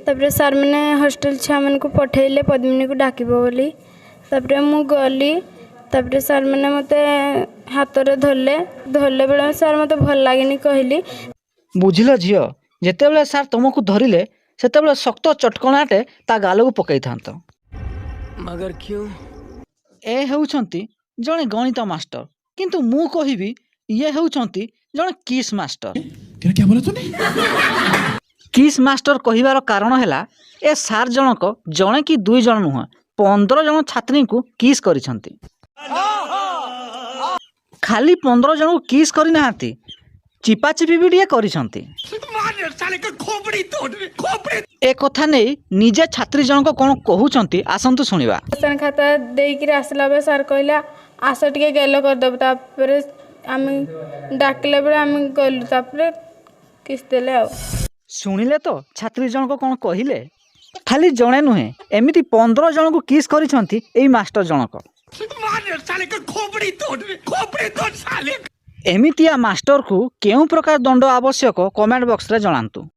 तापर सार मैंने हॉस्टल छुआ मान को पठेले पद्मिनी को डाक बोली तापर मु गली तापर सार मैंने मत हाथ में धरले धरले बेले सार मत भल लगे कहली बुझिल झियो जेतेबेले सार तुमको धरिले सेतेबेले शक्त चटकणाटे ता गाल को पकई थांत मगर क्यों ए हेउछंती जणे गणित मास्टर किंतु मु कहिबी ये हेउछंती जणे किस मास्टर। क्या बोला तूने? किस मास्टर कहिबार कारण हैला ए सार जनक जणे कि दुई जण नुह 15 जण छात्री को किस करिसंती। खाली 15 जण को किस करि नाहांती चिपा चिपी भी टिके करिसंती। ए कथा नहीं निजे छात्री जनक कोन कहउचंती आसंतु सुनिबा। राशन खाता देकर आसला बेले सार कहला आस टिके गेल करदेव तापर आम डाकला बेले आम गलु तापर किस देले आ सुनिले तो छात्री जनक कोन कहिले खाली जणे नुहे एमिति 15 जण को किस करिसंती एई मास्टर जनक। एमितिया मास्टर को केउ प्रकार दंड आवश्यक कमेंट बॉक्स रे जणांतु।